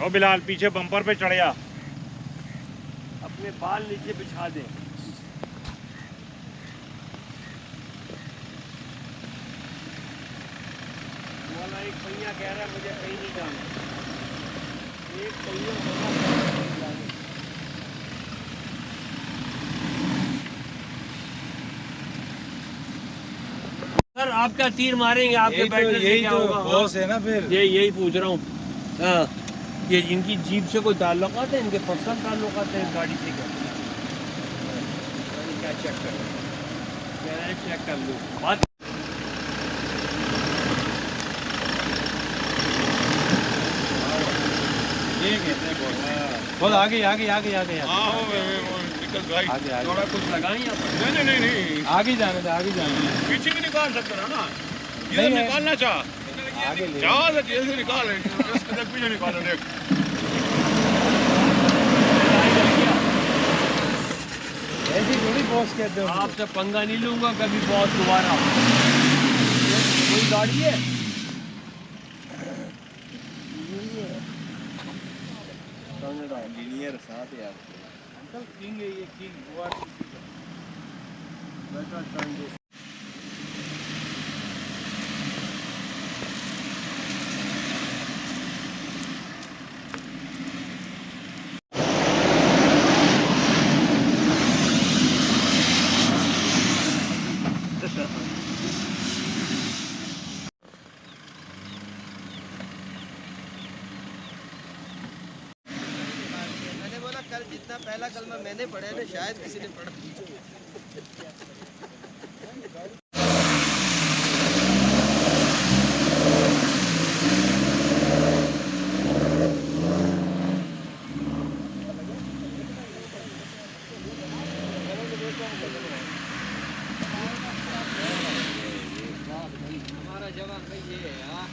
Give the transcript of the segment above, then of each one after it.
ओ बिलाल पीछे बम्पर पे चढ़ जा। अपने बाल नीचे बिछा दे। वाला एक भैया कह रहा है मुझे कहीं नहीं जाना। एक भैया सर आप क्या तीर मारेंगे? आपके बैठने से क्या होगा? बॉस है ना फिर। यही पूछ रहा हूँ। हाँ, ये इनकी जीप से कोई ताल्लुकात है? इनके पर्सनल ताल्लुकात है गाड़ी से? क्या चेक कर चेक कर लो बात। ये कहते हैं बॉस। बहुत आगे आगे आगे आगे थोड़ा कुछ लगाएं यहाँ पर। नहीं आगे जाने दे, आगे जाने दे। पीछे भी निकाल सकते हो ना। इधर निकालना चाह आगे ले जैसे निकाल पीछे निकालो। देख ऐसी थोड़ी बॉस कहते हो। आपसे पंगा नहीं लूंगा कभी बहुत दोबारा। कोई गाड़ी है इंजीनियर साथ है आपके। अंकल किंग है ये, किंग मैंने बोला कल जितना पहला कलमा मैंने पढ़ा है शायद किसी ने पढ़ा। हमारा जवान भाई ये है। हाँ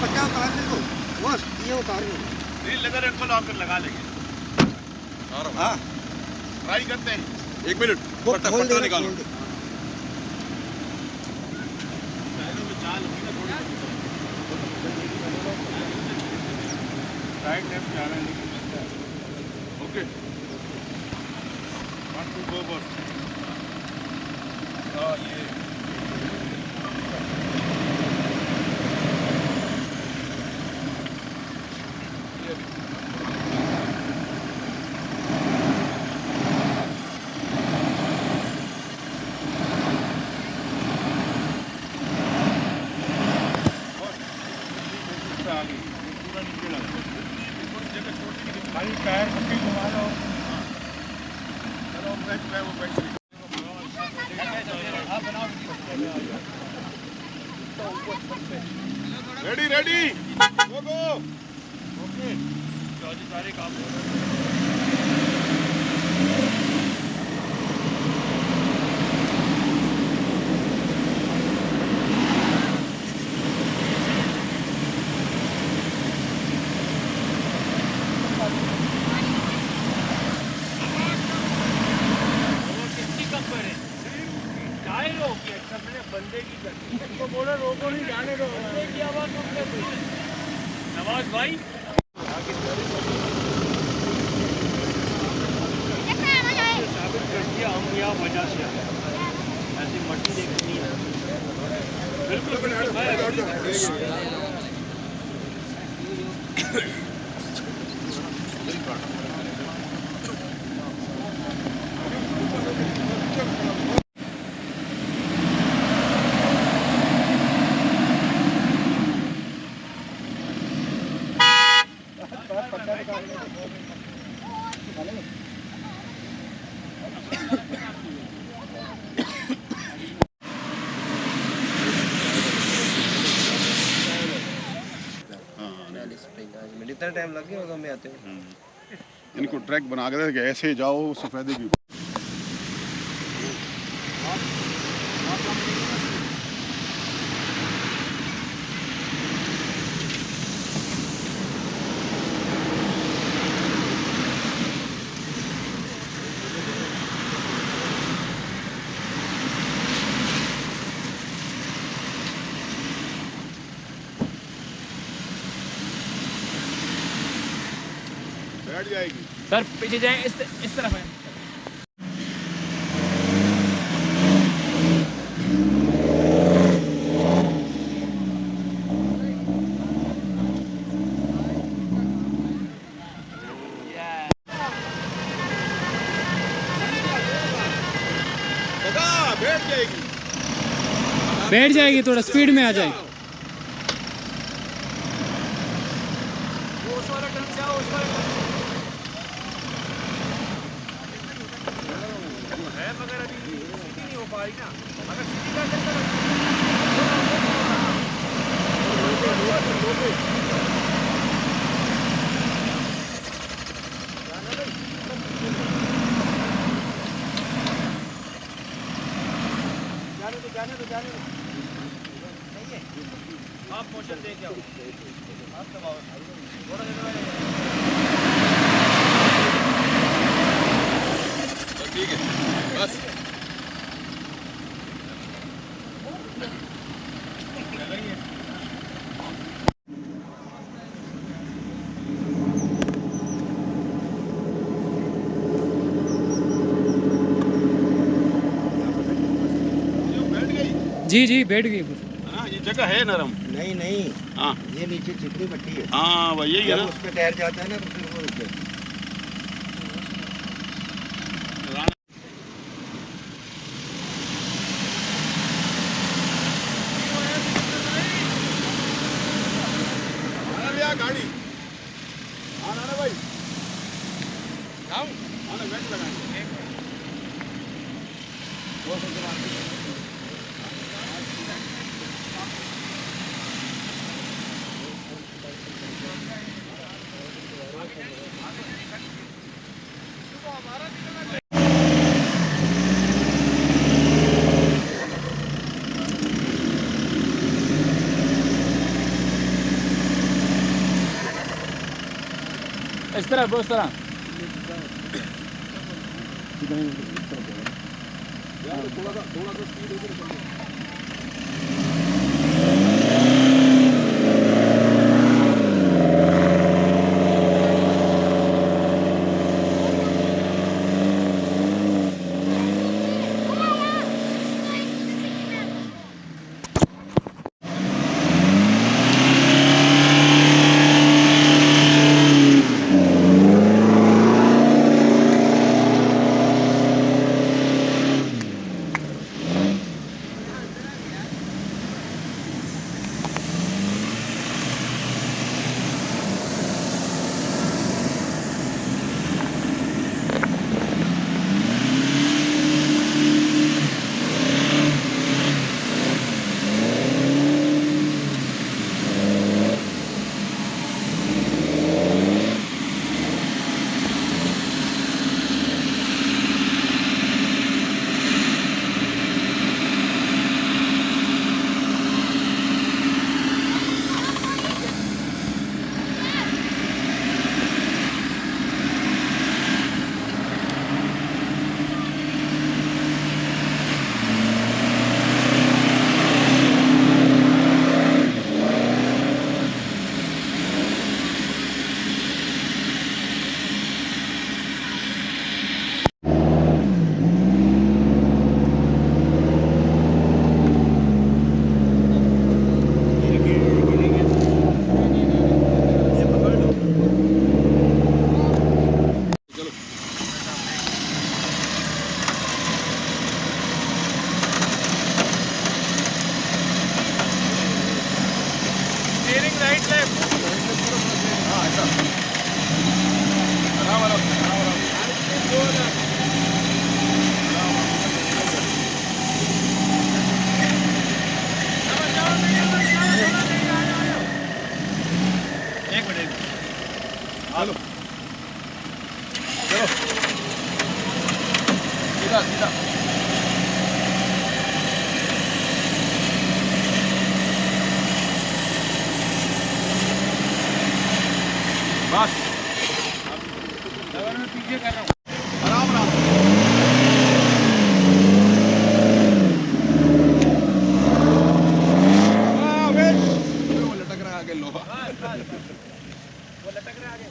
पक्का उतारने को बस ये उतारने लगा इनको लॉकर लगा लेंगे। हाँ ट्राई करते हैं। 1 मिनट पट्टा निकालो। राइट लेफ्ट जा रहे हैं। ओके 1 2 गो बस। ये खाली टायर पट्टी घुमा लो। चलो वो बैठ रेडी गो ओके सारे काम हो रहे हैं। बंदे की गलती तो बोलो, रोको नहीं, जाने दो। बंदे की आवाज सुनते कोई। नवाज भाई साबित कर दिया हम यहाँ वजह से ऐसी मट्टी देखनी है। बिल्कुल इतना टाइम लग गया होगा मैं आते हुए। इनको ट्रैक बना के ऐसे जाओ सफेदे की। बैठ जाएगी। सर पीछे जाए, इस तरफ है। बैठ जाएगी, बैठ जाएगी, थोड़ा स्पीड में आ जाए। उस वाला टर्न से आओ, उस वाला है, मगर अभी सीधी नहीं हो पा रही ना। अगर सीधी कर देता जाने दो नहीं है। आप मोशन दे के आओ, आप दबाओ थोड़ा ठीक है बस। जी जी बैठ गई। हाँ ये जगह है नरम। नहीं नहीं, हाँ ये नीचे चिकनी मट्टी है। हाँ वही यही है ना। उस पे टायर जाता है ना, तो फिर वो रुक जाता है। आना भैया गाड़ी, आना ना भाई, आना बैठ लगाएंगे। इस तरह उस तरह। थोड़ा सा स्पीड होकर चलो चलो सीधा सीधा बस मैं पीछे कर रहा हूँ। आराम आराम वो लटक रहा है आगे लोहा वो लटक रहा है आगे।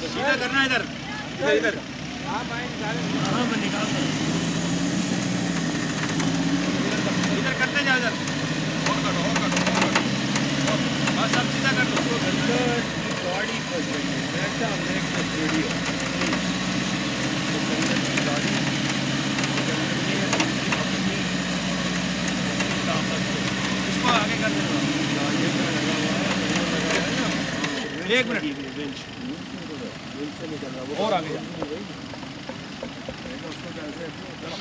सीधा करना इधर इधर इधर। हाँ मैं निकाल इधर करते जा इधर। और काटो और काटो और काटो। बस अब सीधा कर दो। गाड़ी फंस गई है। वीडियो गाड़ी इसको आगे कर दो। एक मिनट और आगे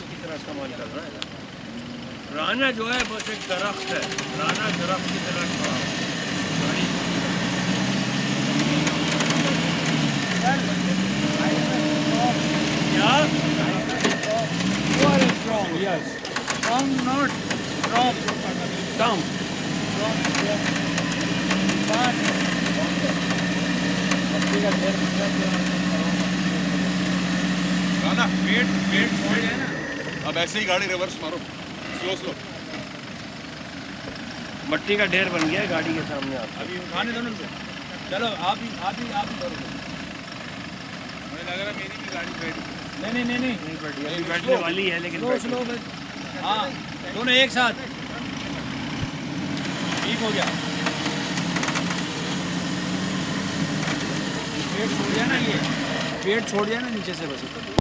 की तरह इस्तेमाल कर रहा है। राना जो है बस एक दरख्त है। राना दरख्त की तरह खड़ा क्या? What is strong? Yes. Strong, not strong. Dumb. Rana wait wait छोड़ है ना। अब ऐसे ही गाड़ी रिवर्स मारो। Slow slow. मट्टी का ढेर बन गया है गाड़ी के सामने। आप अभी उठाने दो ना उनको। चलो आप ही करो। मुझे लग रहा है मेरी भी गाड़ी बैठ। नहीं नहीं नहीं नहीं नहीं बैठी, अभी बैठने वाली है लेकिन स्लो हाँ दोनों एक साथ ठीक हो गया। पेट छोड़ दिया ना, ये पेट छोड़ दिया ना नीचे से बस ऊपर।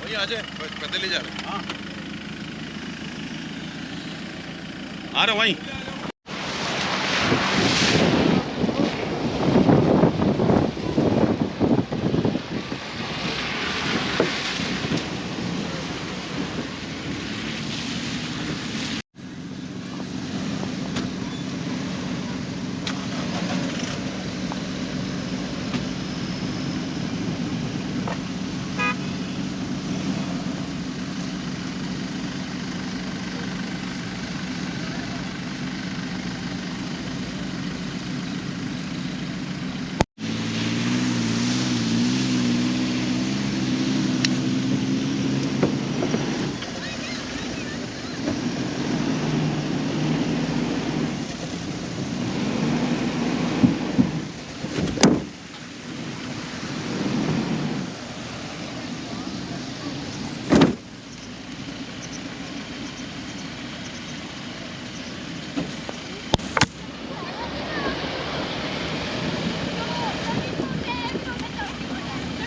वही आ जाए पैदल ही जा रहे। हाँ आ रहे वहीं।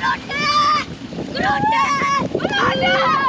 Grotte! Grotte!